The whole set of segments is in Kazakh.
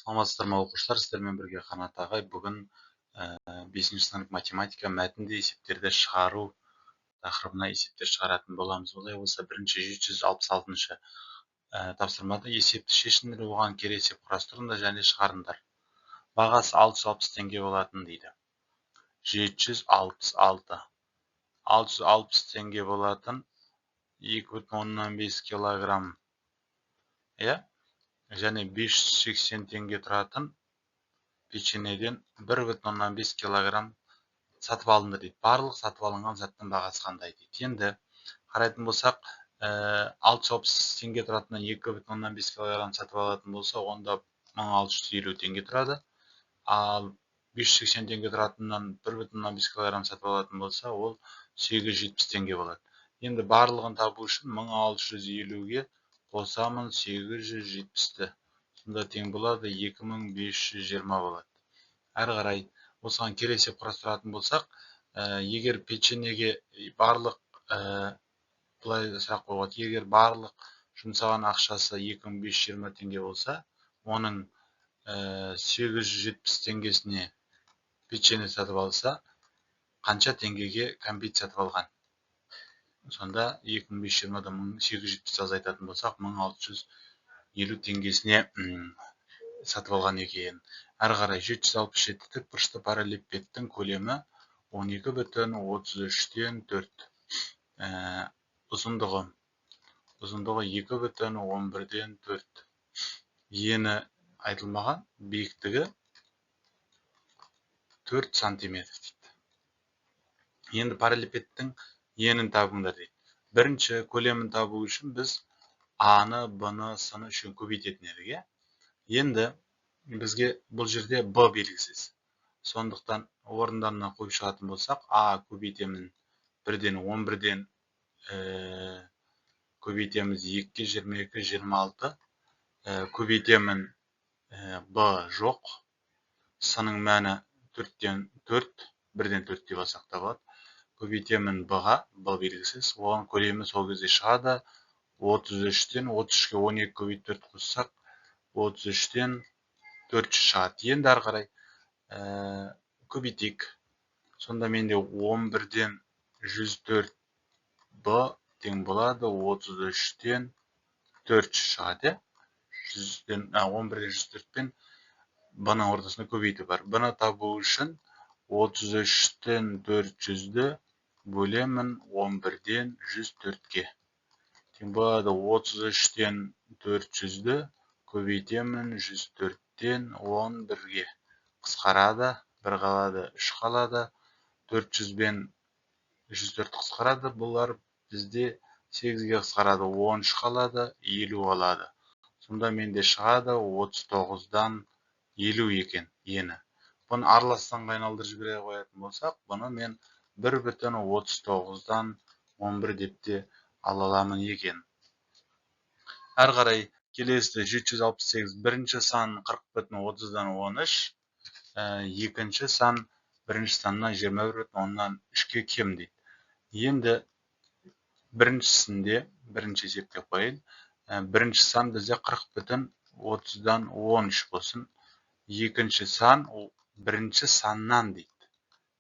Саламатсыздар ма оқушылар, сіздермен бірге Қанат ағай бүгін 5-ші сынып математика мәтінді есептерді шығару тақырыбына есептер шығаратын боламыз. Олай болса, бірінші 766-шы тапсырмада есепті шешіңдер, оған кересеп құрастырыңдар және шығарыңдар. Бағасы 660 теңге болатын дейді. 766 660 теңге болатын 2,5 килограмм, және 580 теңге тұратын печеньеден 1,5 килограмм сатып алынды дейді. Барлық сатып алынған заттың бағасы қандай дейді. Енді қарайтын болсақ, 660 теңге тұратыннан 2,5 килограмм сатып алатын болса, онда 1650 теңге тұрады. Ал 580 теңге тұратыннан 1,5 килограмм сатып алатын болса, ол 870 теңге болады. Енді барлығын табу үшін 1650-ге қосамын 870-ті. Сонда тең болады 2520 болады. Әрі қарай осыған келесеп құрастыратын болсақ, егер печеньеге барлық былай сұрақ қойылады, егер барлық жұмсаған ақшасы 2520 теңге болса, оның 870 теңгесіне печенье сатып алса, қанша теңгеге кәмпит сатып алған? Сонда 2520-дан 1870 азайтатын болсақ, 1650 теңгесіне сатып алған екен. Әрі қарай 767 тікбұрышты параллелепипедтің көлемі 12,33-тен 4. Ұзындығы 2,11-ден 4. Ені айтылмаған, биіктігі 4 сантиметр дейді. Енді параллелепипедтің енін табыңдар дейді. Бірінші көлемін табу үшін біз А-ны, Б-ны, С-ны үшін көбейтетін едік. Енді бізге бұл жерде Б белгісіз. Сондықтан орындарына қойып шығатын болсақ, А көбейтемін 1-ден 11-ден көбейтеміз 2-ге 22, 26. Көбейтемін Б жоқ. С-ның мәні 4-ден 4, 1-ден 4 деп алсақ та болады. Көбейтемін Б-ға, Б белгісіз. Оған көлемі сол кезде шығады. 33-тен 33-ге 12 көбейт 4 қоссақ, 33-тен 4 шығады. Енді ары қарай көбейтейік. Сонда менде 11-ден 104 Б тең болады 33-тен 4 шығады. 11-ден 104 пен Б-ның ортасында көбейту бар. Б-ны табу үшін 33-тен 400-ді бөлемін 11-ден 104-ге. Тең болады 33-тен 400-ді көбейтемін 104-тен 11-ге. Қысқарады, 1 қалады, 3 қалады. 400 бен 104 қысқарады. Бұлар бізде 8-ге қысқарады, 13 қалады, 50 қалады. Сонда менде шығады 39-дан 50 екен ені. Бұны араластан айналдырып жібере қоятын болсақ, бұны мен 1,39-дан 11 деп те ала аламын екен. Әрі қарай келесі 768 бірінші сан 40,30-дан 13, екінші сан бірінші саннан 21,10-нан 3-ке кем дейді. Енді біріншісінде, бірінші есептеп қойын, бірінші сан бізде 40,30-дан 13 болсын. Екінші сан бірінші саннан дейді.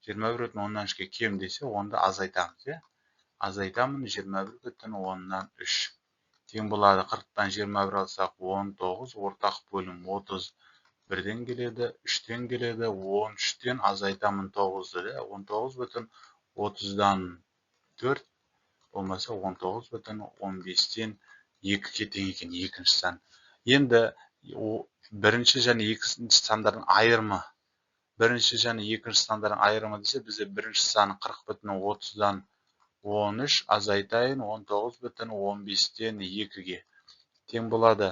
21,10-нан 3-ке кем десе, онда азайтамыз. Азайтамын 21,10-нан 3. Тең болады 40-тан 21 алсақ 19, ортақ бөлім 31-ден келеді, 3-тен келеді, 13-тен азайтамын 9-ды. 19,30-дан 4 болмаса 19,15-тен 2-ке тең екен екінші сан. Енді бірінші және екінші сандардың айырымы. Бірінші және екінші сандардың айырымы десе, бізде бірінші сан 40,30-дан 13 азайтайын 19,15-тен 2-ге. Тең болады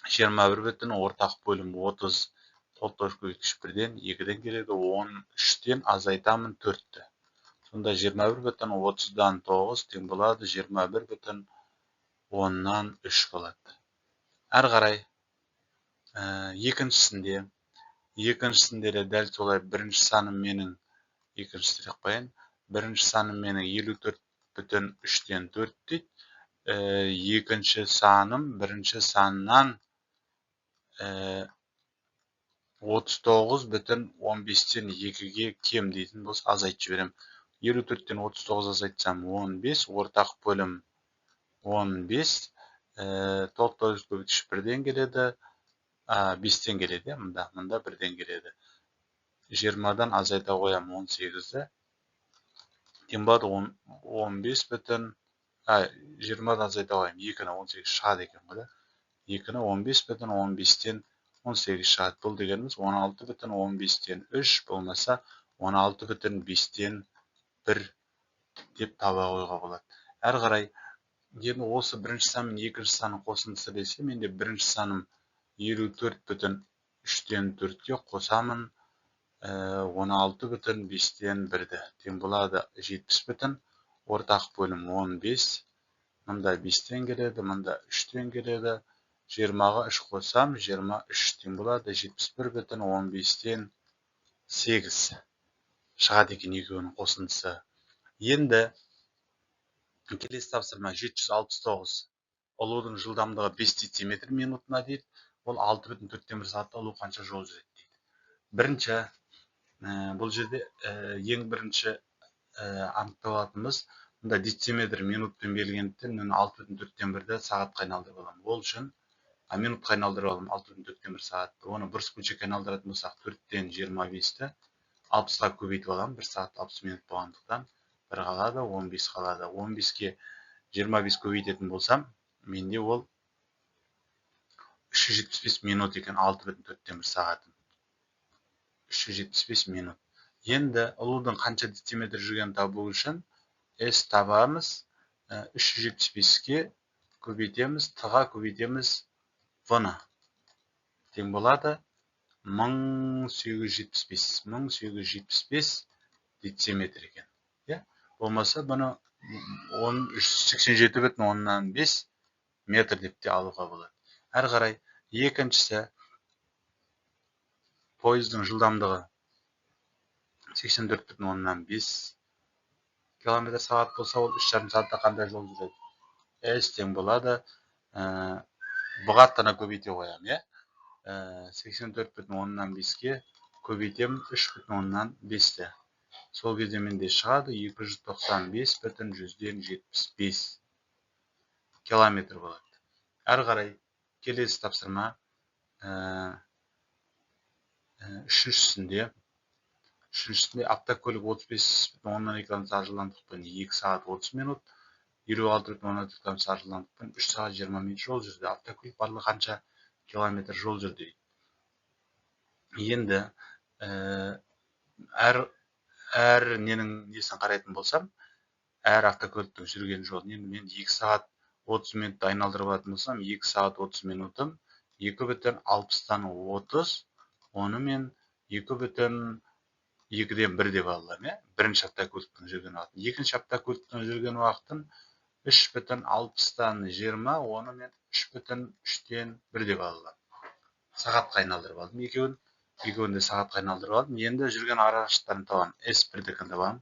21 ортақ бөлім 30, толтырғыш көбейткіш 1-ден 2-ден келеді, 13-тен азайтамын 4-ті. Сонда 21,30-дан 9 тең болады 21,10-нан 3 болады. Әрі қарай екіншісінде де дәл солай бірінші саным менің екіншісі деп қояйын. Бірінші саным менің 54,3-тен 4 дейді. Екінші саным бірінші саннан 39,15-тен 2-ге кем дейтін болса азайтып жіберем. 54-тен 39 азайтсам 15, ортақ бөлім 15, 9 көбейтгіш 1-ден келеді, 5-тен келеді, мұнда 1-ден келеді. 20-дан азайта қоям 18-ді. Тең болады 20-дан азайта қоям 2-ні 18 шығады екен ғой. 2-ні 15,15-тен 18 шығады. Бұл дегеніміз 16,15-тен 3 болмаса 16,5-тен 1 деп таба қоюға болады. Әр қарай енді осы бірінші сан мен екінші санның қосындысы десе, менде бірінші саным 54,3-тен 4-ке қосамын 16,5-тен 1-ді. Тең болады 70, ортақ бөлім 15, мұнда 5-тен келеді, мұнда 3-тен келеді. 20-ға 3 қосам, 23 тең болады 71,15-тен 8 шығады екен екеуінің қосындысы. Енді келесі тапсырма 769. Ұлудың жылдамдығы 5 дециметр минутына дейді. Ол 6,4 сағатта ұлу қанша жол жүреді дейді. Бірінші, бұл жерде ең бірінші анықталатынымыз, мұнда дециметр минутпен берілгендіктен 6,4-ді сағатқа айналдырып аламын. Ол үшін минутқа айналдырып аламын 6,4 сағатты. Оны бұрыс бөлшекке айналдыратын болсақ 4-тен 25-ті 60-ға көбейтіп аламын. 1 сағат 60 минут болғандықтан 1 қалады, 15 қалады. 15-ке 25 көбейтетін болсам, менде ол 375 минут екен 6,4 сағатым. 375 минут. Енді ұлудың қанша дециметр жүргенін табу үшін S табамыз. 375-ке көбейтеміз, Т-ға көбейтеміз V-ны. Тең болады 1875 дециметр екен. Болмаса, бұны 87,5 метр деп те алуға болады. Әр қарай екіншісі пойыздың жылдамдығы 84,5 км сағат болса, ол 3,5 сағатта қандай жол жүреді? S тең болады. Бұға Т-ны көбейте қоям, 84,5-ке көбейтем 3,5-ті. Сол кезде менде шығады 295,175 километр болады. Әр қарай келесі тапсырма үшіншісінде автокөлік 35,2 км жылдамдықпен 2 сағат 30 минут, 56,1 км жылдамдықпен 3 сағат 20 минут жол жүрді. Автокөлік барлығы қанша километр жол жүрді? Енді әр ненің несін қарайтын болсам, әр автокөліктің жүрген жолын, енді мен 2 сағат 30 минутты айналдырып алатын болсам, 2 сағат 30 минутым 2,60-тан 30, оны мен 2,2-ден 1 деп аламын, бірінші автокөліктің жүрген уақытын. Екінші автокөліктің жүрген уақытын 3,60-тан 20, оны мен 3,3-ден 1 деп аламын. Сағатқа айналдырып алдым. Екеуін де сағатқа айналдырып алдым. Енді жүрген арақашықтықтарын табамын. S1-дікін табамын.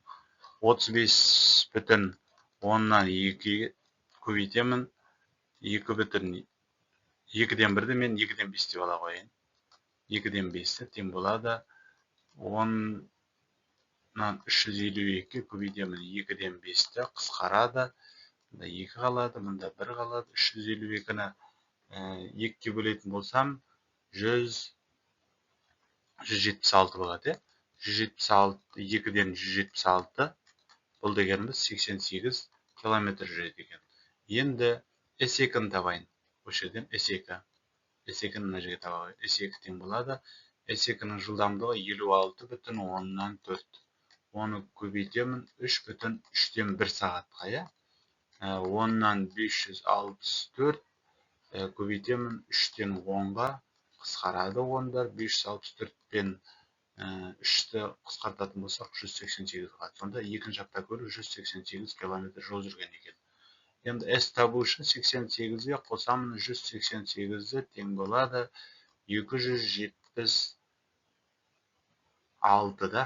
35,2-дан 2-ге көбейтемін. 2,2-ден 1-ді мен 2-ден 5 деп ала қояйын. 2-ден 5-ті тең болады 10-нан 352-ге көбейтемін. 2-ден 5-ті қысқарады. Мұнда 2 қалады, мұнда 1 қалады. 352-ні 2-ге бөлетін болсам 176 болады. 176, 2-ден 176, бұл дегеніміз 88 километр жүреді екен. Енді S2-ні табайын. Осы жерден S2. S2-ні мына жерге табайын. S2 тең болады. S2-нің жылдамдығы 56,4. Оны көбейтемін 3,3-ден 1 сағатқа. 10-нан 564 көбейтемін 3-ден 10-ға. Қысқарады 10-дар. 564-пен 3-ті қысқартатын болсақ 188 қалады. Сонда екінші автокөлік 188 километр жол жүрген екен. Енді S табу үшін 88-ге қосамын 188-ді тең болады 276-да.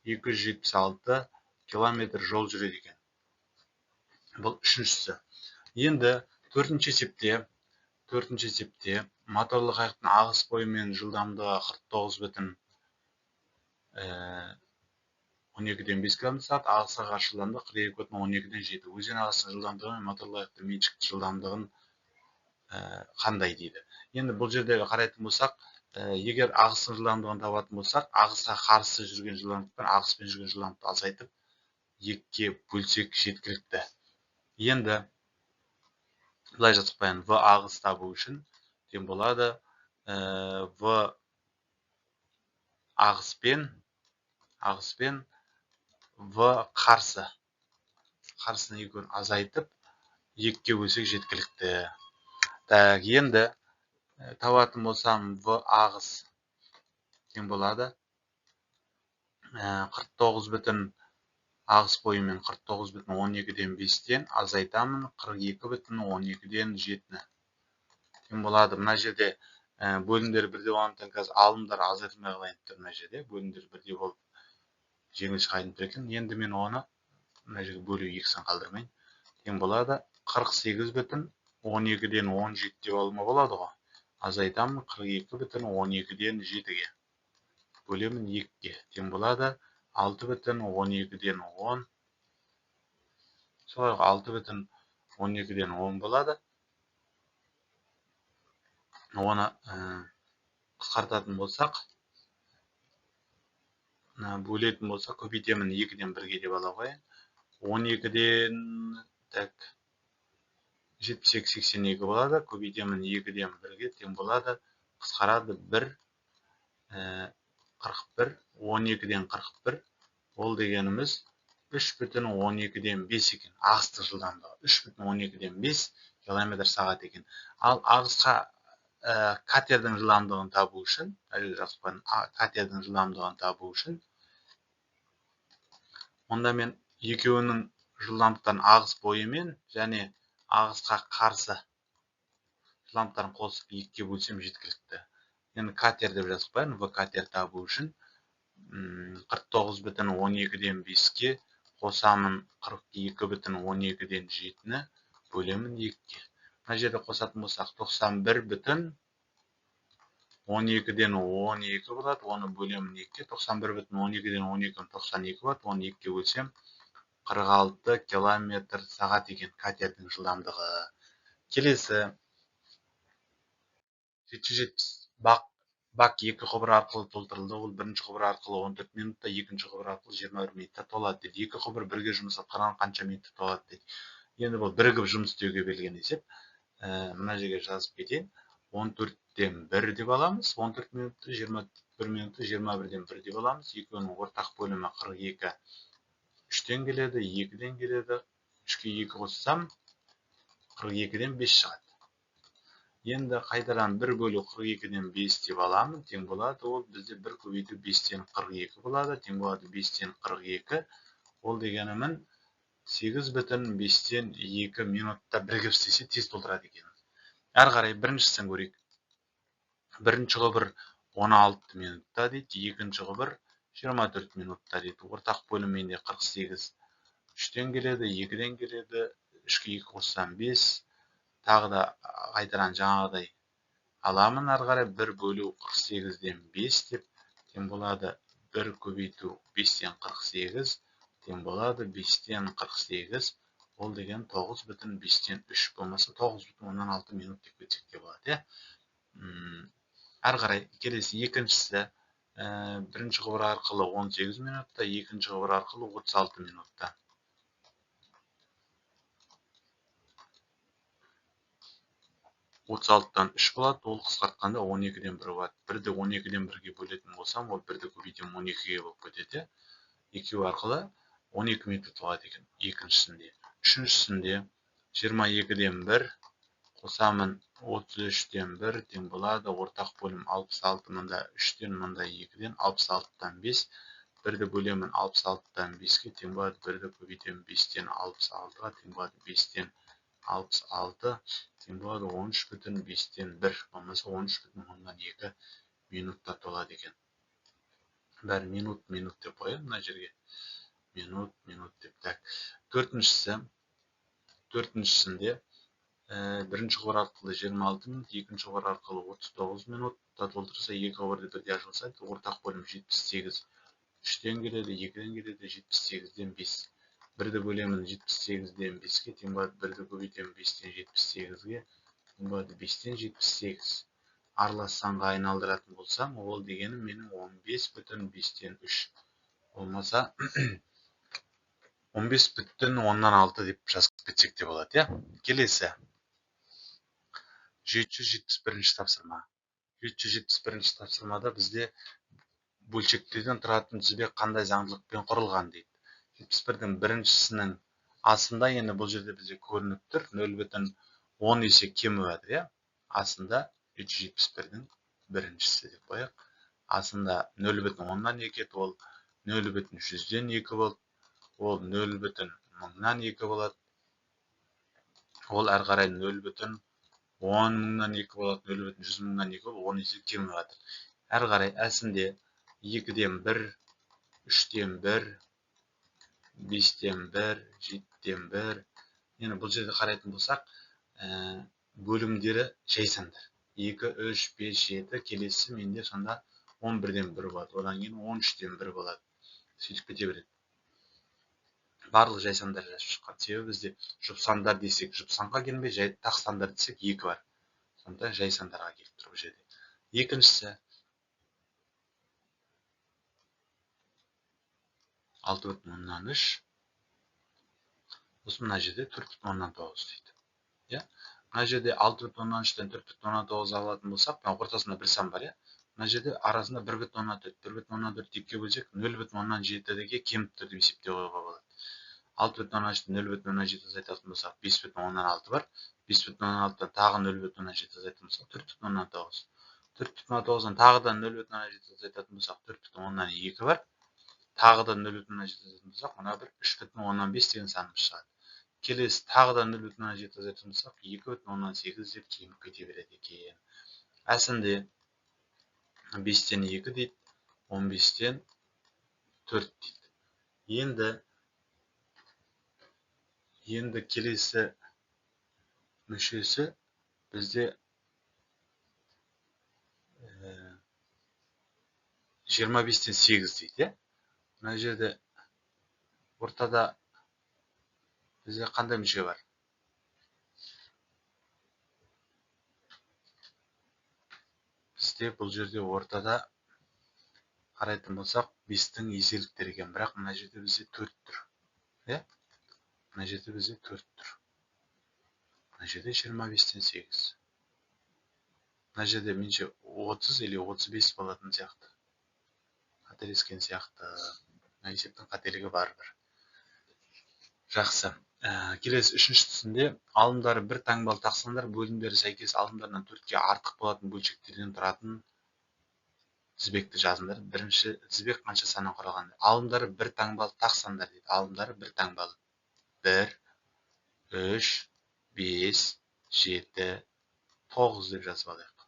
276 километр жол жүреді екен. Бұл үшіншісі. Енді төртінші есепте Төртінші есепте моторлы қайықтың ағыс бойымен жылдамдығы 49,12-ден 5 км сағат, ағысқа қарсы жылдамдығы 42,12-ден 7. Өзен ағысының жылдамдығы мен моторлы қайықтың меншікті жылдамдығын қандай дейді. Енді бұл жерде қарайтын болсақ, егер ағыстың жылдамдығын табатын болсақ, ағысқа қарсы жүрген жылдамдықпен ағыспен жүрген жылдамдықты азайтып, 2-ге бөлсек жеткілікті. Енді былай жазып қояйын. В ағыс табу үшін тең болады В ағыспен В қарсыны екеуін азайтып 2-ге бөлсек жеткілікті. Енді табатын болсам В ағыс тең болады 49 ағыс бойымен 49,12-ден 5-тен азайтамын 42,12-ден 7-ні. Тең болады. Мына жерде бөлімдер бірде болғандықтан қазір алымдар азайтылмай қалайын тұр. Мына жерде бөлімдер бірде болып жеңіл шығайын тұр екен. Енді мен оны мына жерге бөлу 2-сін қалдырмайын. Тең болады 48,12-ден 17 деп алуыма болады ғой. Азайтамын 42,12-ден 7-ге. Бөлемін 2-ге. Тең болады 6,12-ден 10. Солай 6,12-ден 10 болады. Оны қысқартатын болсақ, бөлетін болсақ, көбейтемін 2-ден 1-ге деп ала қояйын. 12-ден 72 болады. Көбейтемін 2-ден 1-ге тең болады. Қысқарады 1, 41, 12-ден 41. Ол дегеніміз 3,12-ден 5 екен. Ағыстың жылдамдығы 3,12-ден 5 км сағат екен. Ал ағысқа катердің жылдамдығын табу үшін, онда мен екеуінің жылдамдықтарын ағыс бойымен және ағысқа қарсы жылдамдықтарын қосып 2-ге бөлсем жеткілікті. Енді катер деп жазып қояйын. В катер табу үшін 49,12-ден 5-ге қосамын 42,12-ден 7-ні бөлемін 2-ге. Мына жерде қосатын болсақ 91,12-ден 12 болады. Оны бөлемін 2-ге. 91,12-ден 12 92 болады. Оны 2-ге бөлсем 46 км сағат екен катердің жылдамдығы. Келесі 770 бак 2 құбыр арқылы толтырылды. Ол бірінші құбыр арқылы 14 минутта, екінші құбыр арқылы 21 минутта толады дейді. 2 құбыр бірге жұмыс атқарған қанша минутта толады дейді. Енді бұл бірігіп жұмыс істеуге берілген есеп. Мына жерге жазып кетейін. 14-тен 1 деп аламыз. 14 минутты, 21 минутты, 21-ден 1 деп аламыз. Екеуінің ортақ бөлімі 42. 3-тен келеді, 2-ден келеді. 3-ке 2 қоссам 42-ден 5 шығады. Енді қайтадан 1 бөлу 42-ден 5 деп аламын. Тең болады. Ол бізде 1 көбейту 5-тен 42 болады. Тең болады 5-тен 42. Ол дегенімін 8,5-тен 2 минутта бірігіп істесе тез толтырады екен. Әрі қарай біріншісін көрейік. Бірінші құбыр 16 минутта дейді. Екінші құбыр 24 минутта дейді. Ортақ бөлімінде 48. 3-тен келеді, 2-ден келеді. 3-ке 2 қоссам 5. Тағы да қайтаран жаңағыдай аламын. Әрі қарай 1 бөлу 48-ден 5 деп тең болады 1 көбейту 5-тен 48 тең болады 5-тен 48. Ол деген 9,5-тен 3 болмаса 9,16 минут деп кетсек те болады. Әрі қарай келесі екіншісі бірінші құбыр арқылы 18 минутта, екінші құбыр арқылы 36 минутта. 36-тан 3 болады, ол қысқартқанда 12-ден 1 болады. 1-ді 12-ден 1-ге бөлетін болсам, ол 1-ді көбейтем 12-ге болып кетеді. Екеуі арқылы 12 минут болады екен. Екіншісінде. Үшіншісінде 22-ден 1 қосамын 33-ден 1 тең болады. Ортақ бөлім 66, мында 3-тен, мында 2-ден 66-тан 5. 1-ді бөлемін 66-тан 5-ге тең болады. 1-ді көбейтем 5-тен 66-ға тең болады. 5-тен 66 тең болады 13,5-тен 1 болмаса 13,2 минутта толады екен. Бәрі минут деп қояйын мына жерге. Минут деп. Төртіншісінде Бірінші құбыр арқылы 26 минут, екінші құбыр арқылы 39 минутта толтырса, екі құбырды бірдей ашылса, ортақ бөлім 78. 3-тен келеді, 2-ден келеді, 78-ден 5. 1-ді бөлемін 78-ден 5-ке, тең болады 1-ді көбейтемін 5-тен 78-ге, тең болады 5-тен 78. Аралас санға айналдыратын болсам, ол дегенім менің 15,5-тен 3. Болмаса 15,6 деп жазып кетсек те болады, Келесі 771-ші тапсырма. 771-ші тапсырмада бізде бөлшектерден тұратын тізбек қандай заңдылықпен құрылған дейді. 71-дің біріншісінің астында, енді бұл жерде бізде көрініп тұр, 0,10 есе кемі бар, Астында 771-дің біріншісі деп қояйық. Астында 0,10-нан 2 еді, ол 0,100-ден 2 болды. Ол 0,1000-нан 2 болады. Ол әрі қарай 0,10,000-нан 2 болады, 0,100,000-нан 2 болады, 10 есе кеміп жатыр. Әрі қарай әсінде 2-ден 1, 3-ден 1, 5-ден 1, 7-ден 1. Енді бұл жерде қарайтын болсақ, бөлімдері жай сандар. 2, 3, 5, 7, келесі менде сонда 11-ден 1 болады. Одан кейін 13-ден 1 болады. Сөйтіп кете береді. Барлық жай сандар жазып шыққан. Себебі бізде жұп сандар десек, жұп санға келмей, тақ сандар десек 2 бар. Сонда жай сандарға келіп тұр бұл жерде. Екіншісі 6,3. Осы мына жерде 4,9 дейді. Мына жерде 6,3-тен 4,9 алатын болсақ, ортасында бір сан бар, Мына жерде арасында 1,14. 1,14 текке бөлсек, 0,7-ге кеміп тұр деп есептеуге болады. 6,13-тен 0,17 азайтатын болсақ, 5,16 бар. 5,16-тан тағы 0,17 азайтатын болсақ, 4,9. 4,9-дан тағыдан 0,17 азайтатын болсақ, 4,2 бар. Тағыдан 0,17 азайтатын болсақ, мына бір 3,15 деген санымыз шығады. Келесі тағыдан 0,17 азайтатын болсақ, 2,18 деп кеміп кете береді екен. Әсінде 5-тен 2 дейді, 15-тен 4 дейді. Енді келесі мүшесі бізде 25-тен 8 дейді. Мына жерде ортада бізде қандай мүше бар? Бізде бұл жерде ортада қарайтын болсақ 5-тің еселіктері екен, бірақ мына жерде бізде 4 тұр. Мына жерде бізде 4 тұр. Мына жерде 25-тен 8. Мына жерде менше 30 или 35 болатын сияқты. Қателескен сияқты. Мына есептің қателігі бар бір. Жақсы. Келесі үшіншісінде алымдары бір таңбалы тақсандар, бөлімдері сәйкес алымдарынан 4-ке артық болатын бөлшектерден тұратын тізбекті жазыңдар. Бірінші тізбек қанша саннан құралған? Алымдары бір таңбалы тақсандар дейді. Алымдары бір таңбалы. 1, 3, 5, 7, 9 деп жазып алайық.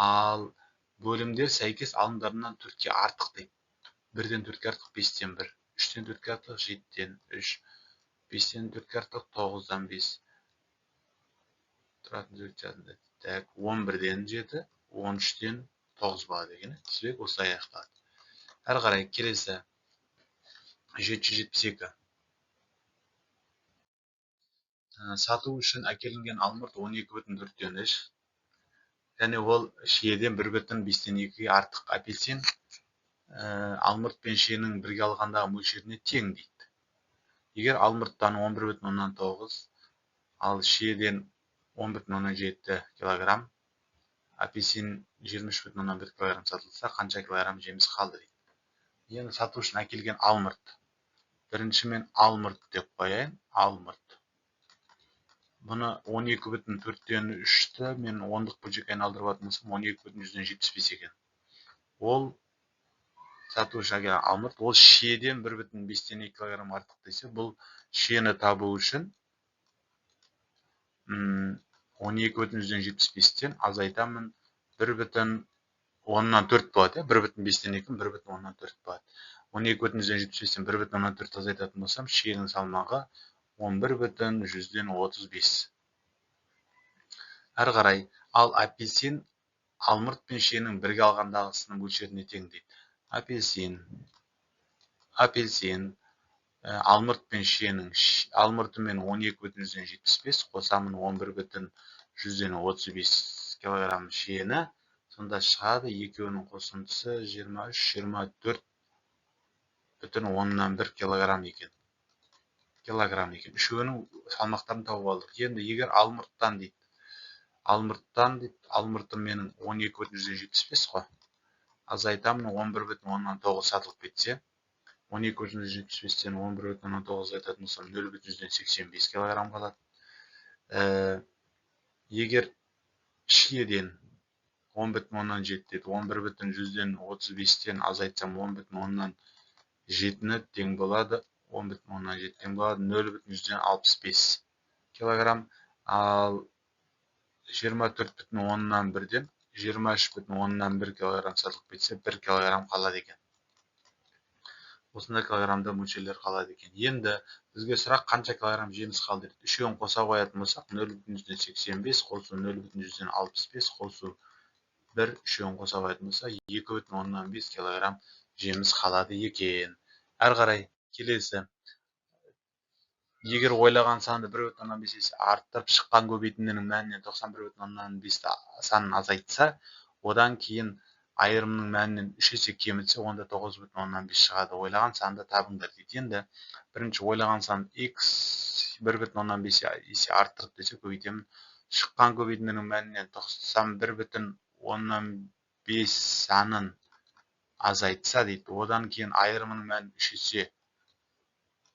Ал бөлімдер сәйкес алымдарынан 4-ке артық дейді. 1-ден 4-ке артық 5-тен 1, 3-тен 4-ке артық 7-тен 3, 5-тен 4-ке артық 9-дан 5. Тұратын тізбек жазында. 11-ден 7, 13-тен 9 болады екен. Тізбек осылай аяқталады. Әрі қарай келесі 772. Сату үшін әкелінген алмұрт 12,4-тен 3. Және ол шиеден 1,5-тен 2-ге артық. Апельсин алмұрт пен шиенің бірге алғандағы мөлшеріне тең дейді. Егер алмұрттан 11,9, ал шиеден 10,7 килограмм, апельсин 23,1 килограмм сатылса, қанша килограмм жеміс қалды дейді. Енді сату үшін әкелген алмұрт. Бірінші мен алмұрт деп қояйын. Алмұрт. Бұны 12,4-тен 3-ті мен 10-дық бөлшекке айналдырып алатын болсам, 12,175 екен. Ол сату үшін әкелген алмұрт. Ол шиеден 1,5-тен 2 килограмм артық десе, бұл шиені табу үшін 12,175-тен азайтамын 1,10-нан 4 болады. 1,5-тен 2, 1,10-нан 4 болады. 12,175-тен 1,10-нан 4 азайтатын болсам, шиенің салмағы 11,135. Әрі қарай, ал апельсин алмұрт пен шиенің бірге алғандағысының мөлшеріне тең дейді. Апельсин алмұрт пен шиенің алмұртымен 12,75, қосамын 11,35 килограмм шиені. Сонда шығады екеуінің қосындысы 23-24,1 килограмм екен. Үшеуінің салмақтарын тауып алдық. Енді егер алмұрттан дейді, алмұртым менің 12,75 қой. Азайтамын 11,9 сатылып кетсе, 12,75-тен 11,9 айтатын болсам 0,85 килограмм қалады. Егер шиеден 10,7 деді, 11,35-тен азайтсам 10,7-ні тең болады, 0,65 килограмм. Ал 24,1-ден 23,1 килограмм сатылып кетсе, 1 килограмм қалады екен. Осындай килограммда мөлшерлер қалады екен. Енді бізге сұрақ қанша килограмм жеміс қалды дейді. Үшеуін қоса қоятын болсақ, 0,85 қосу 0,65 қосу 1, үшеуін қоса қоятын болса, 2,5 килограмм жеміс қалады екен. Әрі қарай келесі. Егер ойлаған санды 1,5 есе арттырып шыққан көбейтіндінің мәнінен 91,5 санын азайтса, одан кейін айырымның мәнінен 3 есе кемітсе, онда 9,5 шығады. Ойлаған санды табыңдар дейді. Енді бірінші ойлаған санды x 1,5 есе арттырып десе көбейтемін. Шыққан көбейтіндінің мәнінен 91,5 санын азайтса дейді. Одан кейін айырымның мәнін 3 есе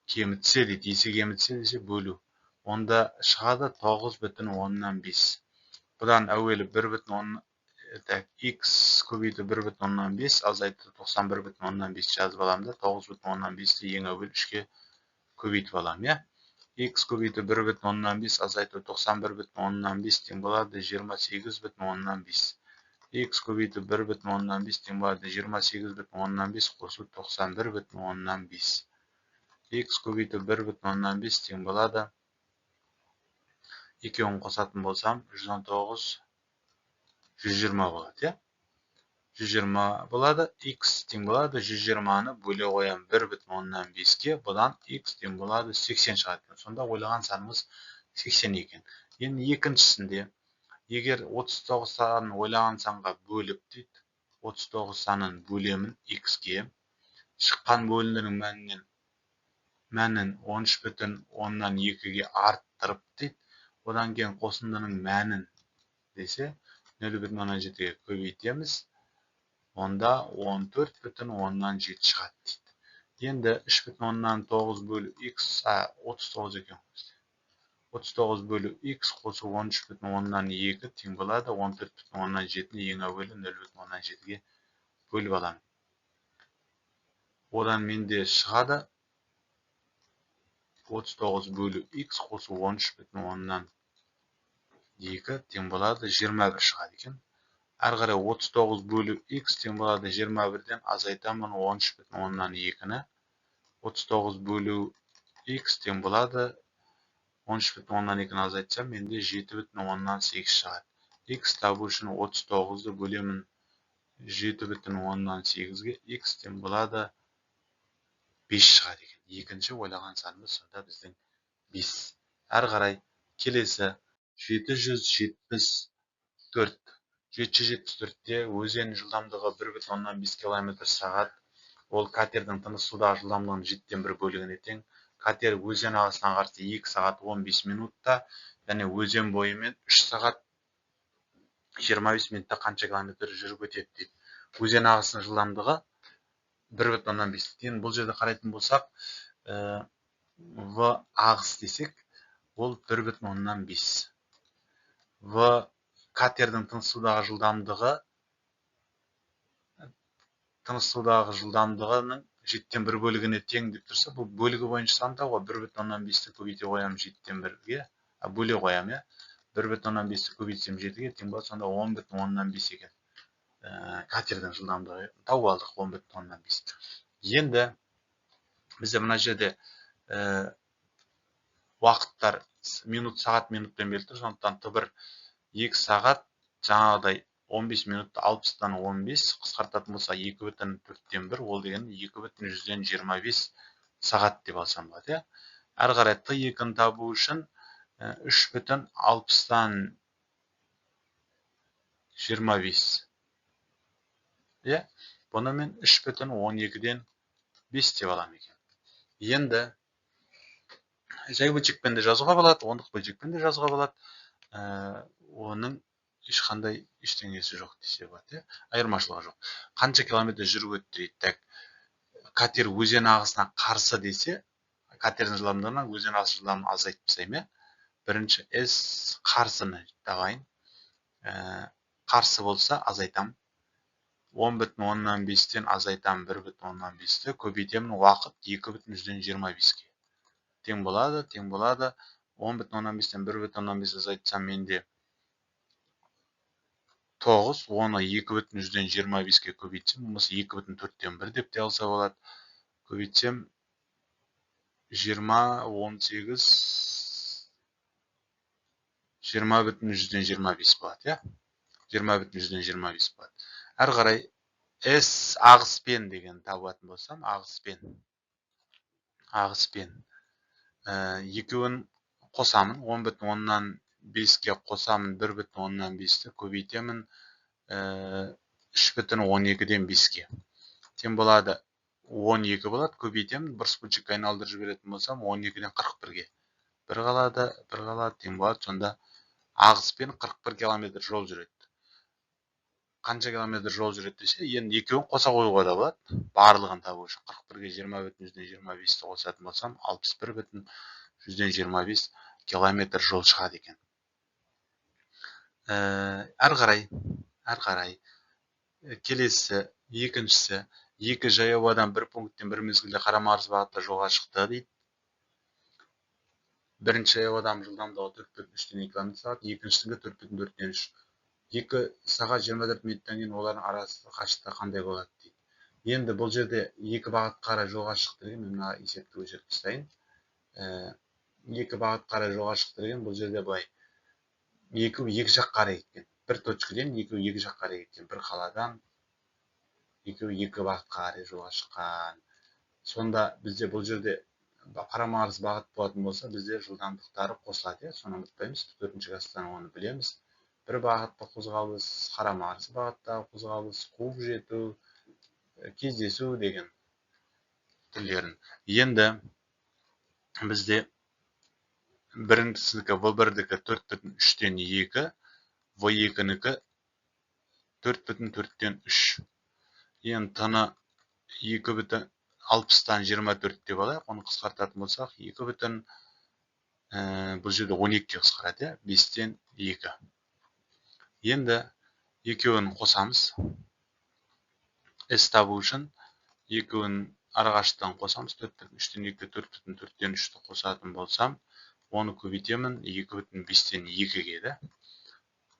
кемітсе дейді, есе кемітсе десе бөлу. Онда шығады 9,5. Бұдан әуелі x көбейті 1,5 азайтты 91,5 жазып аламда, 9,5-ті ең әуел 3-ке көбейтіп алам. X көбейті 1,5 азайтты 91,5 тең болады 28,5. X көбейті 1,5 тең болады 28,5 қосу 91,5. X көбейті 1,5 тең болады. Екеуін қосатын болсам, 119, 120 болады. 120 болады. X тең болады. 120-ны бөле қоям 1,5-ке. Бұдан X тең болады 80 шығады. Сонда ойлаған санымыз 80 екен. Енді екіншісінде, егер 39 санын ойлаған санға бөліп дейді, 39 санын бөлемін X-ке. Шыққан бөліндінің мәнін 13,2-ге арттырып дейді. Одан кейін қосындының мәнін десе 0,17-ге көбейтеміз. Онда 14,7 шығады дейді. Енді 3,9 бөлу x, 39 екен. 39 бөлу x қосу 13,2 тең болады. 14,7-ні ең әуелі 0,17-ге бөліп алам. Одан менде шығады 39 бөлу x қосу 13,2 тең болады 21 шығады екен. Әрі қарай 39 бөлу x тең болады 21-ден азайтамын 13,2-ні. 39 бөлу x тең болады 13,2-ні азайтсам, менде 7,8 шығады. X табу үшін 39-ды бөлемін 7,8-ге, x тең болады 5 шығады екен. Екінші ойлаған санымыз сонда біздің 5. Әрі қарай келесі 774-те өзен жылдамдығы 1,5 км сағат. Ол катердің тыныс судағы жылдамдығының 7/1 бөлігіне тең. Катер өзен ағысына қарсы 2 сағат 15 минутта, және өзен бойымен 3 сағат 25 минутта қанша километр жүріп өтеді дейді. Өзен ағысының жылдамдығы 1,5. Енді бұл жерде қарайтын болсақ, V ағыс десек, ол 1,5. V катердің тыныс судағы жылдамдығының 7/1 бөлігіне тең деп тұрса, бұл бөлігі бойынша сандауға 1,5-ті көбейте қоям 7/1-ге, бөле қоям. 1,5-ті көбейтсем 7-ге тең болады, сонда 10,5 екен. Катердің жылдамдығы тауып алдық 10,5. Енді бізде мына жерде уақыттар минут, сағат, минутпен берілді. Сондықтан Т1 2 сағат жаңағыдай 15 минутты 60-тан 15 қысқартатын болса 2,4-тен 1, ол деген 2,125 сағат деп алсам болады, иә. Әрі қарай Т2-ні табу үшін 3,60-тан 25. Иә, бұны мен 3,12-ден 5 деп алам екен. Енді жай бөлшекпен де жазуға болады, ондық бөлшекпен де жазуға болады. Оның ешқандай ештеңесі жоқ десе болады, айырмашылығы жоқ. Қанша километр жүріп өтті дейді. Катер өзен ағысына қарсы десе, катердің жылдамдығынан өзен ағысы жылдамдығын азайтпасам, бірінші S қарсыны табайын. Қарсы болса азайтам. 10,5-тен азайтам 1,5-ті, көбейтемін, уақыт 2,125-ге. Тең болады. 10,5-тен 1,5 азайтсам менде 9, оны 2,125-ге көбейтсем, болмаса 2,4-тен 1 деп те алса болады. Көбейтсем 20, 18, 20,125 болады, иә? 20,125 болады. Әрі қарай S ағыспен деген табатын болсам, ағыспен екеуін қосамын, 10,5-тен 5-ке қосамын, 1,5-ті көбейтемін 3,12-ден 5-ке. Тең болады 12 болады, көбейтемін, бір бөлшекке айналдырып жіберетін болсам, 12-ден 41-ге. Бір қалады, тең болады. Сонда ағыспен 41 километр жол жүреді. Қанша километр жол жүреді десе, енді екеуін қоса қоюға да болады. Барлығын табу үшін 41-ге 20,125-ті қосатын болсам, 61,125 километр жол шығады екен. Әрі қарай келесі, екіншісі, 2 жаяу адам бір пункттен бір мезгілде қарама-қарсы бағытта жолға шықты дейді. Бірінші жаяу адам жылдамдығы 4,3-тен 2 км/сағат, екіншісінде 4,4-тен 3. 2 сағат 24 минуттан кейін олардың арасы қашықтығы қандай болады дейді. Енді бұл жерде 2 бағытқа қарай жолға шықты деген, мына есепті өшіріп тастайын. 2 бағытқа қарай жолға шықты деген, бұл жерде былай. 2 жақ қарай кеткен. Бір точкіден 2 жақ қарай кеткен. Бір қаладан 2 бағытқа қарай жолға шыққан. Сонда бізде бұл жерде қарама-қарсы бағыт болатын болса, бізде жылдамдықтары қосылады. Соны ұмытпаймыз. 4-ші класстан оны білеміз. Бір бағытта қозғалыс, қарама-қарсы бағыттағы қозғалыс, қуып жету, кездесу деген түрлерін. Енді бізде біріншісінікі V1-дікі 4,3-тен 2, V2-нікі 4,4-тен 3. Енді Т-ны 2,60-тан 24 деп алайық. Оны қысқартатын болсақ, 2,12 бұл жерде 12-ге қысқарады, 5-тен 2. Енді екеуін қосамыз. S табу үшін екеуін арақашықтан қосамыз. 4,3-тен 2, 4,4-тен 3-ті қосатын болсам, оны көбейтемін 2,5-тен 2-ге.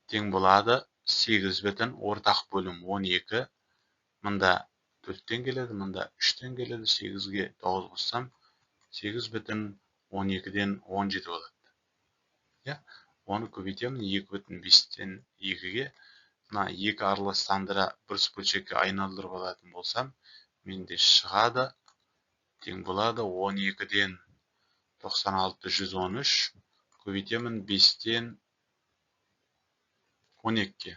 Тең болады 8, ортақ бөлім 12. Мұнда 4-тен келеді, мұнда 3-тен келеді. 8-ге 9 қоссам, 8,12-ден 17 болады. Оны көбейтемін 2,5-тен 2-ге. Мына 2 араластандыра бір бөлшекке айналдырып алатын болсам, менде шығады. Тең болады 12-ден 96, 113. Көбейтемін 5-тен 12-ге.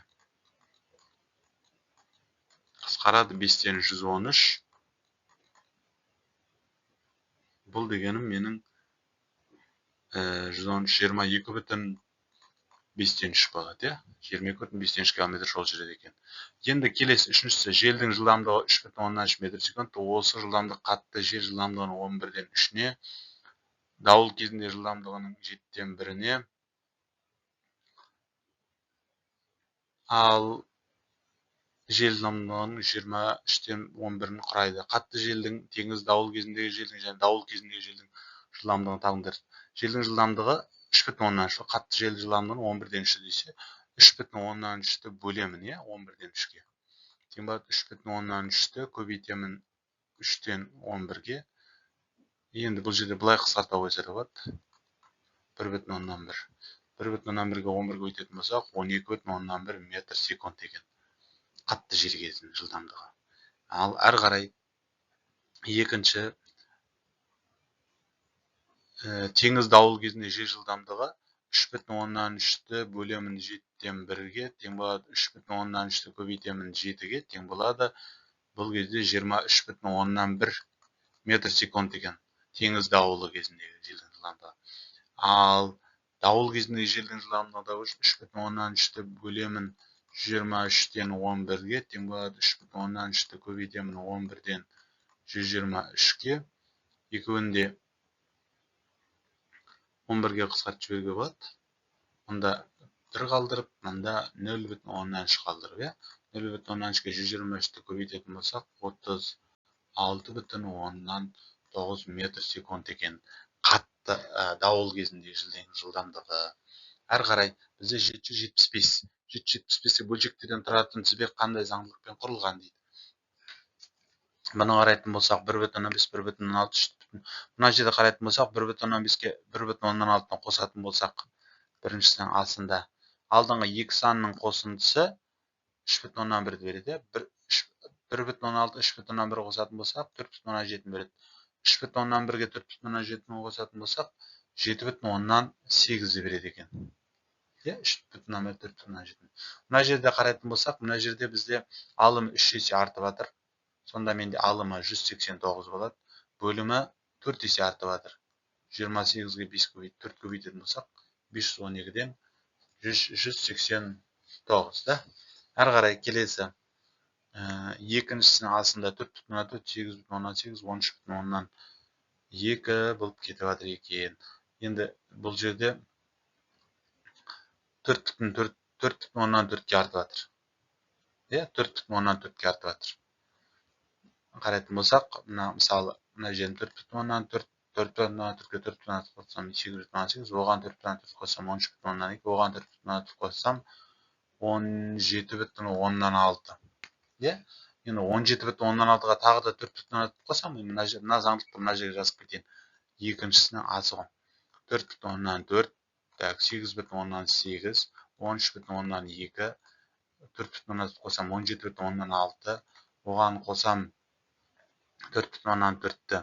Қысқарады 5-тен 113. Бұл дегенім менің 113, 22,5-тен 3 болады. 22,5-тен 3 км жол жүреді екен. Енді келесі үшіншісі, желдің жылдамдығы 3,3 метр секунд. Осы жылдамдық қатты жел жылдамдығының 11-ден 3-не, дауыл кезінде жылдамдығының 7-ден 1-не, ал жел жылдамдығының 23-ден 11-ін құрайды. Қатты желдің, теңіз дауыл кезіндегі желдің және дауыл кезіндегі желдің жылдамдығын табыңдар. Желдің жылдамдығы 3,3, қатты жел жылдамдығының 11-ден 3 десе, 3,3-ті бөлемін, 11-ден 3-ге. Тең болады 3,3-ті көбейтемін 3-тен 11-ге. Енді бұл жерде былай қысқарта қойса да болады. 1,1. 1,1-ге 11-ге өтетін болсақ, 12,1 метр секунд екен. Қатты жел кезінің жылдамдығы. Ал әрі қарай екінші теңіз дауыл кезінде жел жылдамдығы 3,3-ті бөлемін 7-тен 1-ге тең болады, 3,3-ті көбейтемін 7-ге тең болады. Бұл кезде 23,1 метр секунд екен. Теңіз дауылы кезіндегі желдің жылдамдығы. Ал дауыл кезіндегі желдің жылдамдығы 3,3-ті бөлемін 23-тен 11-ге тең болады, 3,3-ті көбейтемін 11-ден 123-ге. Екеуінде 11-ге қысқартып жіберуге болады. Мұнда 1 қалдырып, мұнда 0,3 қалдырып, 0,3-ге 123-ті көбейтетін болсақ, 36,9 метр секунд екен. Қатты дауыл кезінде желдің жылдамдығы. Әрі қарай бізде 775 бөлшектерден тұратын тізбек қандай заңдылықпен құрылған дейді. Бұны қарайтын болсақ 1,5, 1,6. Мына жерде қарайтын болсақ 1,15-ге 1,6-тан қосатын болсақ, біріншісінің астында алдыңғы екі санның қосындысы 3,1-ді береді. 1,16, 3,1 қосатын болсақ 4,7 береді. 3,1-ге 4,7 қосатын болсақ 7,8 береді екен. 3,1, 4,7. Мына жерде қарайтын болсақ, мына жерде бізде алым 3 есе артып жатыр. Сонда менде алымы 189 болады. Бөлімі 4 есе артып жатыр. 28-ге 5 көбейт, 4 көбейтетін болсақ, 512-ден 189 да. Әрі қарай келесі екіншісінің астында 4,4, 8,18, 13,2 болып кетіп жатыр екен. Енді бұл жерде 4,4-ге артып жатыр. 4,4-ге артып жатыр. Қарайтын болсақ, мысалы, мына жерін 4,4, 4,4-ге 4,4 қоссам 8,18, оған 4,4 қоссам 13,2, оған 4,4 қоссам 17,6. Енді 17,6-ға тағы да 4,4 қоссам, мына заңдылықты мына жерге жазып кетейін. Екіншісінің асы ғой. 4,4, 8,8, 13,2, 4,4 қоссам 17,6, оған қосам 4,4-ті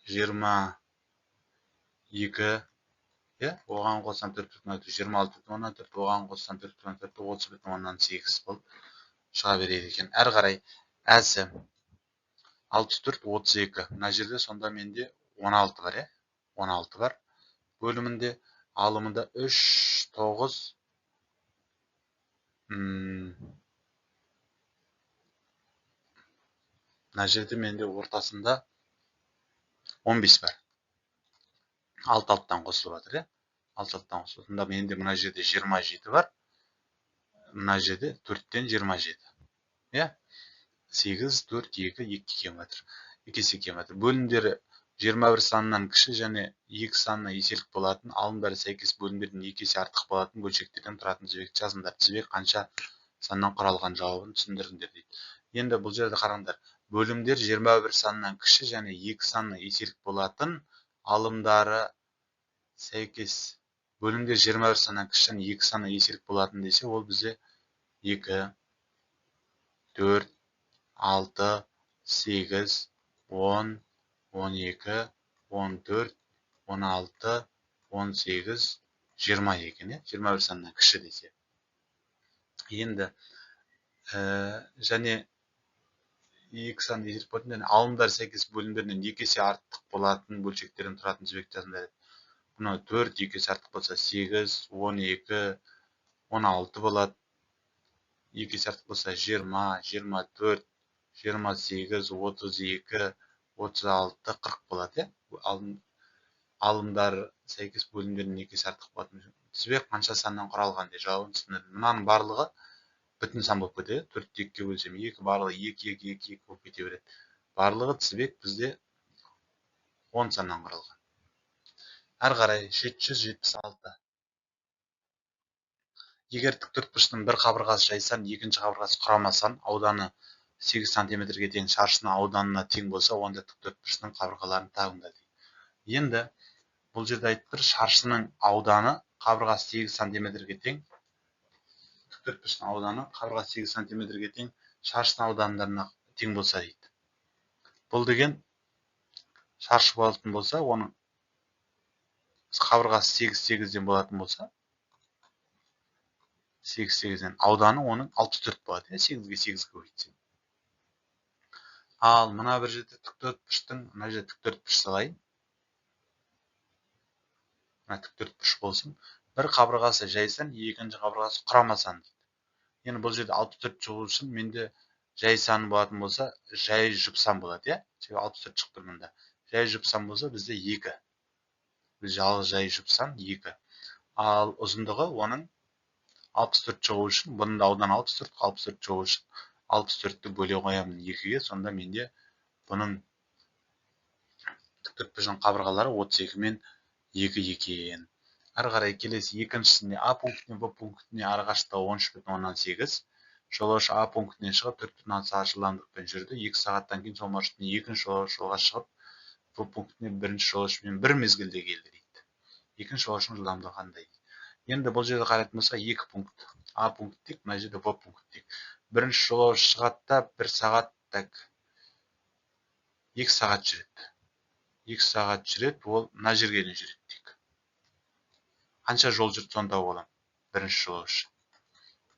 22, оған қоссам 4,4, 26,4, оған қоссам 4,4, 30,8 болып шыға береді екен. Әрі қарай әсі 64, 32. Мына жерде сонда менде 16 бар, 16 бар. Бөлімінде алымында 3, 9, мына жерде менде ортасында 15 бар. 6-6-тан қосылып жатыр, 6-6-тан қосылып. Сонда менде мына жерде 27 бар. Мына жерде 4-тен 27. 8, 4, 2, 2 км. 2 есе км. Бөлімдері 21 санынан кіші және 2 санына еселік болатын, алымдары сәйкес бөлімдерден 2 есе артық болатын бөлшектерден тұратын тізбекті жазыңдар. Тізбек қанша саннан құралған жауабын түсіндіріңдер дейді. Енді бұл жерде қараңдар. Бөлімдер 21 санынан кіші және 2 санына еселік болатын, алымдары сәйкес бөлімдер 21 санынан кіші және 2 санына еселік болатын десе, ол бізде 2, 4, 6, 8, 10, 12, 14, 16, 18, 20 екен, 21 санынан кіші десе. Енді және 2 сан еселік болатын, алымдар сәйкес бөлімдерінен 2 есе артық болатын бөлшектерден тұратын тізбекті жазыңдар. Бұны 4 2 есе артық болса 8, 12, 16 болады. 2 есе артық болса 20, 24, 28, 32, 36, 40 болады. Алымдар сәйкес бөлімдерінен 2 есе артық болатын тізбек қанша саннан құралған деп жауабын түсіндірді. Мынаның барлығы бүтін сан болып кетеді. 4-ті 2-ге бөлсем 2, барлығы 2, 2, 2, 2 болып кете береді. Барлығы тізбек бізде 10 саннан құралған. Әрі қарай 776. Егер тіктөртбұрыштың бір қабырғасы жайсан, екінші қабырғасы құрамасан, ауданы 8 см-ге тең, шаршының ауданына тең болса, онда тіктөртбұрыштың қабырғаларын табыңдар дейді. Енді бұл жерде айтып тұр, шаршының ауданы қабырғасы 8 сантиметрге тең. Түкпіртпіштің ауданы қабырғасы 8 сантиметрге тең, шаршының аудандарына тең болса дейді. Бұл деген шаршы болатын болса, оның қабырғасы 8-8-ден болатын болса, 8-8-ден ауданы оның 64 болады. 8-ге 8 көбейтсем. Ал мына бір жерде тіктөртпіштің, мына жерде тіктөртпіш салайын. Мына тіктөртпіш болсын. Бір қабырғасы жайсан, екінші қабырғасы құрама сан дейді. Енді бұл жерде 64 шығу үшін менде жай саны болатын болса, жай жұпсан болады, иә? 64 шықты мұнда. Жай жұпсан болса, бізде 2. Біз жалғыз жай жұпсан 2. Ал ұзындығы оның 64 шығу үшін, бұның да ауданы 64, 64 шығу үшін 64-ті бөле қоямын 2-ге, сонда менде бұның тіктөртпіштің қабырғалары 32 мен 2 екен. Ары қарай келесі екіншісінде А пунктінен Б пунктіне ары қашықтығы 13,8. Жолаушы А пунктінен шығып 4,6 сағат жылдамдықпен жүрді. 2 сағаттан кейін сол маршруттың екінші жолаушы жолға шығып Б пунктіне бірінші жолаушымен бір мезгілде келді дейді. Екінші жолаушының жылдамдығы қандай? Енді бұл жерде қарайтын болса 2 пункт. А пункт тек, мына жерде Б пункт тек. Бірінші жолаушы шығады да 1 сағат 2 сағат жүреді. 2 сағат жүреді, ол мына жерге дейін жүреді тек. Қанша жол жүрді сонда оған? Бірінші жолаушы.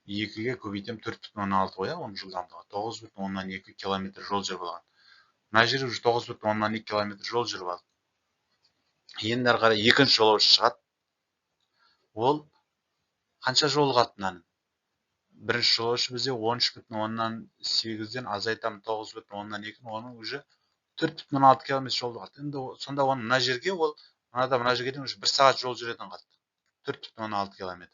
2-ге көбейтем 4,6 қоя, оның жылдамдығы 9,2 км жол жүріп алған. Мына жерде 9,2 км жол жүріп алды. Енді ары қарай екінші жолаушы шығады. Ол қанша жол қалды мынаның? Бірінші жолаушы бізде 13,8-ден азайтам 9,2, оның уже 4,6 км жол қалды. Енді сонда оның мына жерге ол мына жерге дейін уже 1 сағат жол жүретін қалды. 4,6 км.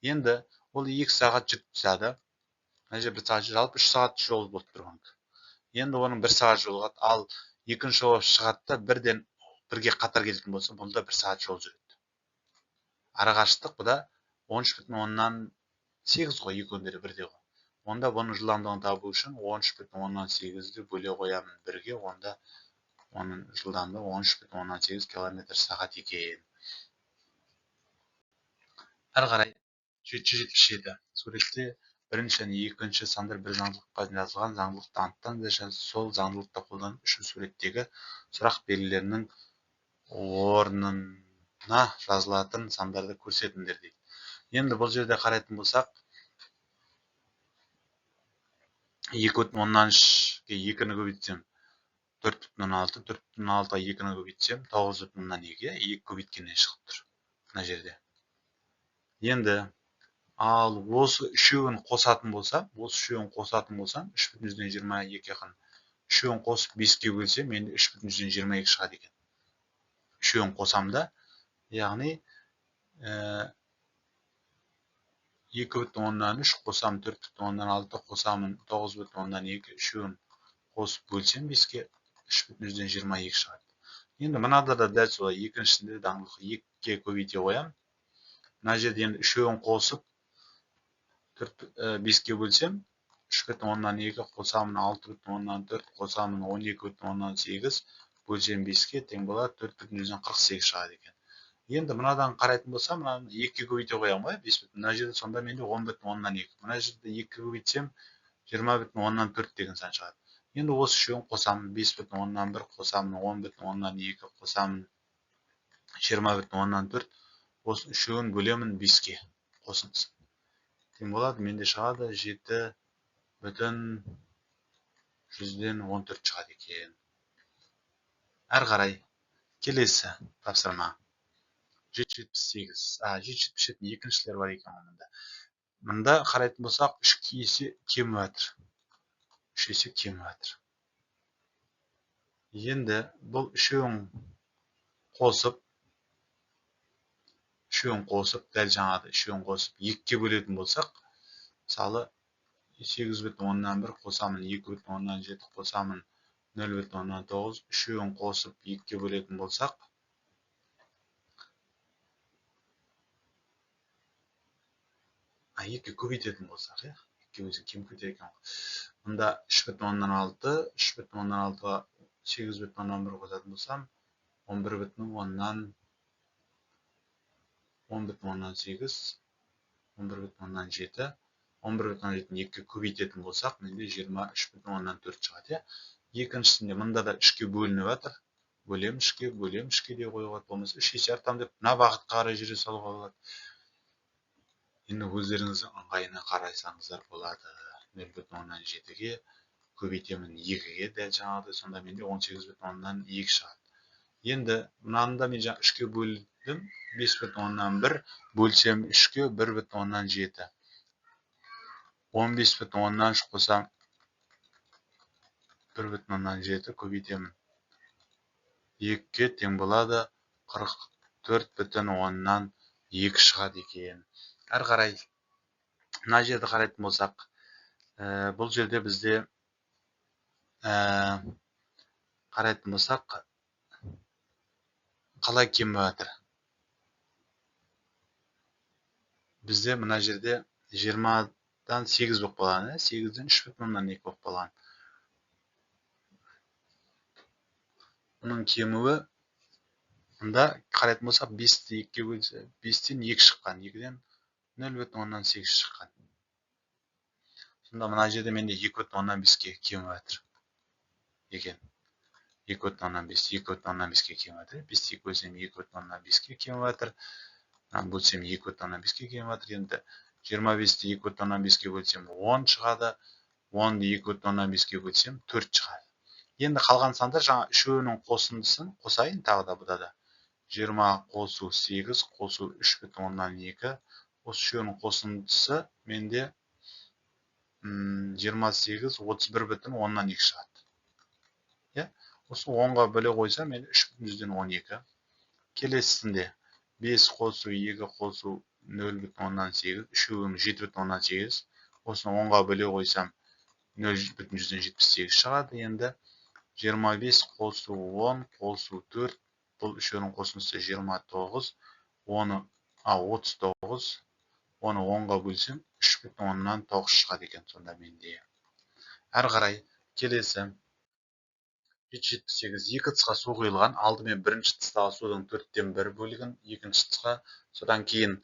Енді ол 2 сағат жүріп тастады. Мына жерде 1 сағат жалпы 3 сағат жол болып тұрған. Енді оның 1 сағат жол қалды. Ал екінші жолаушы шығады да бірге қатар келетін болса, бұнда 1 сағат жол жүреді. Ара қашықтық бұда 13,8 ғой, екеуіндері бірдей ғой. Онда бұның жылдамдығын табу үшін 13,8-ді бөле қоямын 1-ге, онда оның жылдамдығы 13,8 км/сағат екен. Ары қарай 777 суретте бірінші және екінші сандар бір заңдылыққа жазылған заңдылықты анықтаңыз, сол заңдылықты қолданып үшінші суреттегі сұрақ белгілерінің орнына жазылатын сандарды көрсетіңдер дейді. Енді бұл жерде қарайтын болсақ, 2,3-ге 2-ні көбейтсем 4,6, 4,6-ға 2-ні көбейтсем 9,2, 2 көбейткеннен шығып тұр мына жерде. Енді ал осы үшеуін қосатын болсам, 3,22 екен. Үшеуін қосып 5-ке бөлсем, менде 3,22 шығады екен. Үшеуін қосамда, яғни 2,3 қосам 4,6 қосамын 9,2, үшеуін қосып бөлсем 5-ке 3,22 шығады. Енді мынада да дәл солай, екіншісінде заңдылықты 2-ге көбейте қоямын. Мына жерде енді үшеуін қосып 5-ке бөлсем, 3,2 қосамын 6,4 қосамын 12,8 бөлсем 5-ке тең болады 4,48 шығады екен. Енді мынадан қарайтын болсам, мынаны 2-ге көбейте қоямын ғой, 5, мына жерде сонда менде 10,2. Мына жерде 2-ге көбейтсем 20,4 деген сан шығады. Енді осы үшеуін қосамын, 5,1 қосамын 10,2 қосамын 20,4. Осы үшеуін бөлемін 5-ке қосыңыз. Тең болады, менде шығады 7,14 шығады екен. Әрі қарай келесі тапсырма 778. 777 екіншілер бар екен мұнда. Мұнда қарайтын болсақ 3 есе кеміп жатыр. 3 есе кеміп жатыр. Енді бұл үшеуін қосып, дәл жаңағы үшеуін қосып 2-ке бөлетін болсақ, мысалы 8,1 қосамын 2,7 қосамын 0,9, үшеуін қосып 2-ке бөлетін болсақ, 2-ке көбейтетін болсақ, 2-ке бөлсек кем көтер екен. Мұнда 3,6-ға 8,1 қосатын болсам, 11,10-нан 10,8, 11,7, 11,7-ні 2-ке көбейтетін болсақ, менде 23,4 шығады. Екіншісінде мында да 3-ке бөлініп жатыр. Бөлем 3-ке, бөлем 3-ке де қоюға болмаса 3 есе артам деп мына бағытқа қарай жүре салуға болады. Енді өздеріңіздің ыңғайына қарайсаңыздар болады. 0,7-ге көбейтемін 2-ге дәл жаңағыдай, сонда менде 18,2 шығады. Енді мынаны мен жаңа 3-ке бөлдім, 5,1 бөлсем 3-ке 1,7. 15,3 қосам 1,7 көбейтемін 2-ке тең болады 44,2 шығады екен. Әрі қарай мына жерді қарайтын болсақ, бұл жерде бізде қарайтын болсақ, қалай кеміп жатыр? Бізде мына жерде 20-дан 8 болып қалған, 8-ден 3,2 болып қалған. Бұның кемуі, мұнда қарайтын болсақ, 5-ті 2-ге бөлсе, 5-тен 2 шыққан, 2-ден 0,8 шыққан. Сонда мына жерде менде 2,5-ке кеміп жатыр екен. 2,5-ке кеміп жатыр. 5-ті 2 бөлсем 2,5-ке кеміп жатыр. Бөлсем 2,5-ке кеміп жатыр. Енді 25-ті 2,5-ке бөлсем 10 шығады. 10-ды 2,5-ке бөлсем 4 шығады. Енді қалған сандар жаңа үшеуінің қосындысын қосайын тағы да бұда да. 20 қосу 8 қосу 3,2. Осы үшеуінің қосындысы менде 28 31,2 шығады. Осы 10-ға бөле қойса менде 3,12. Келесісінде 5 қосу 2 қосу 0,8, үшеуінің 7,8. Осыны 10-ға бөле қойсам 0,78 шығады. Енді 25 қосу 10 қосу 4, бұл үшеуінің қосындысы 29, 39, оны 10-ға бөлсем 3,9 шығады екен сонда менде. Әрі қарай келесі 78. Екі тысқа су құйылған. Алдымен бірінші тыстағы судың 4/1 бөлігін, екінші тысқа, содан кейін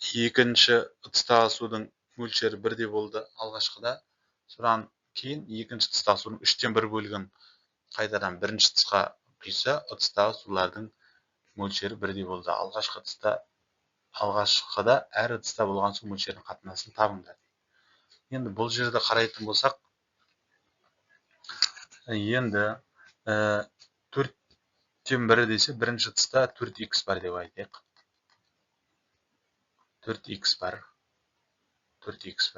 екінші тыстағы судың мөлшері 1 болды алғашқыда. Содан кейін екінші тыстағы судың 3/1 бөлігін қайтадан бірінші тысқа құйса, тыстағы сулардың мөлшері 1 болды. Алғашқыда әр тыста болған су мөлшерінің қатынасын табыңдар. Енді бұл жерді қарайтын болсақ, енді 4/1 десе, бірінші тыста 4х бар деп айтайық. 4х бар. 4/х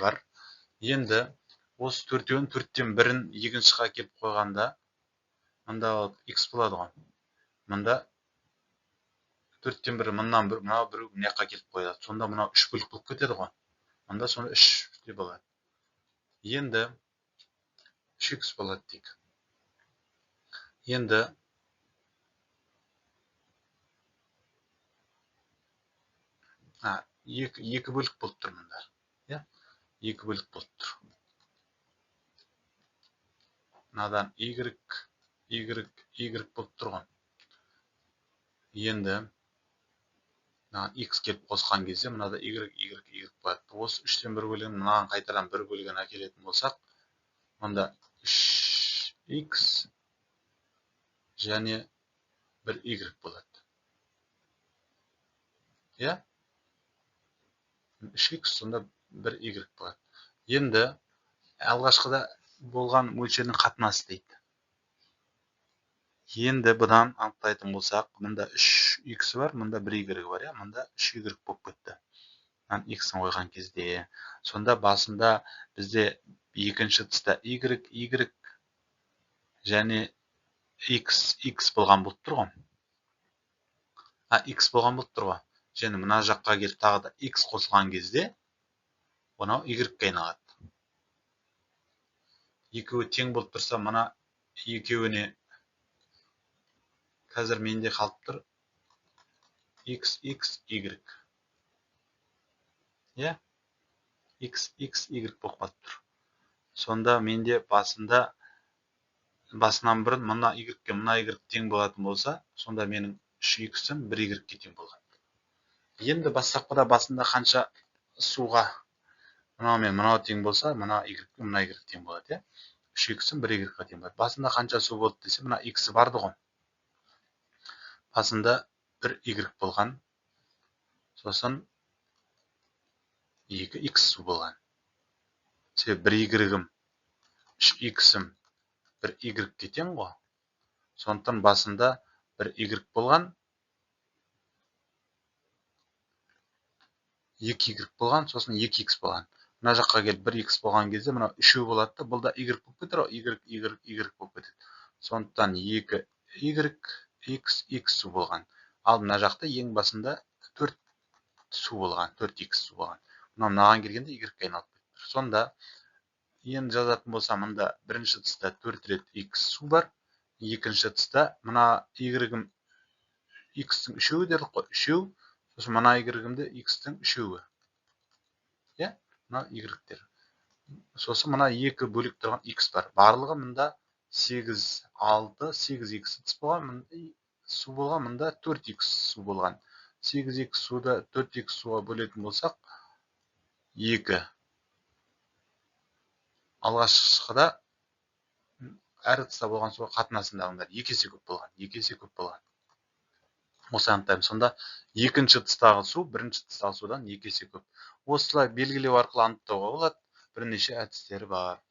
бар. Енді осы 4/4-ін екіншіға келіп қойғанда, мында х болады ғой. Мында 4/1 мынау бір мына жаққа келіп қойады. Сонда мынау 3 бөлік болып кетеді ғой. Мында сонда 3 деп болады. Енді 3х болады дейік. Енді 2 бөлік болып тұр мында. 2 бөлік болып тұр. Мынадан y болып тұрған. Енді x келіп қосқан кезде мынада y болады. Осы 3/1 бөлігін мынаған қайтадан 1 бөлігін әкелетін болсақ, мында 3x және 1y болады. 3х сонда 1y болады. Енді алғашқыда болған мөлшердің қатынасы дейді. Енді бұдан анықтайтын болсақ, мында 3х бар, мында 1y бар, мында 3y болып кетті. X-ін қойған кезде. Сонда басында бізде екінші тұста y және x болған болып тұр ғой. X болған болып тұр ғой. Және мына жаққа келіп тағы да x қосылған кезде, онау y-ге айналады. Екеуі тең болып тұрса, мына екеуіне қазір менде қалып тұр x, y. X, y болып қалып тұр. Сонда менде басында басынан бұрын мына y-ке мына y тең болатын болса, сонда менің 3x-ім 1y-ке тең болған. Енді бастапқыда басында қанша суға мынау мен мынау тең болса, мына y-ке мына y тең болады, иә? 3x-ім 1y-ке тең болады. Басында қанша су болды десе, мына x барды ғой. Басында 1y болған. Сосын 2x су болған. Себебі 1y-ім 3x-ім 1y-ке тең ғой. Сондықтан басында 1y болған, 2y болған, сосын 2x болған. Мына жаққа келіп 1x болған кезде, мына 3 болады да, бұл да y болып кетер, y болып кетеді. Сондықтан 2y, x су болған. Ал мына жақта ең басында 4 су болған, 4x су болған. Мынаған келгенде y-ке айналып кетті. Сонда енді жазатын болса, мында бірінші тұста 4 рет x су бар, екінші тұста мына y-ім x-тің 3-і дедік қой, 3, сосын мына y-імді x-тің 3-і. Иә, мына y-тер. Сосын мына 2 бөлік тұрған x бар. Барлығы мында 8, 6, 8x болған, су болған, мында 4x су болған. 8x суды 4x суға бөлетін болсақ, 2. Алғашқыда әр тұста болған суға қатынасындағындар 2 есе көп болған, 2 есе көп болған. Осы анықтаймыз. Сонда екінші тұстағы су бірінші тұстағы судан 2 есе көп. Осылай белгілеу арқылы анықтауға болады. Бірнеше әдістері бар.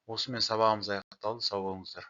Осымен сабағымыз аяқталды. Сау болыңыздар.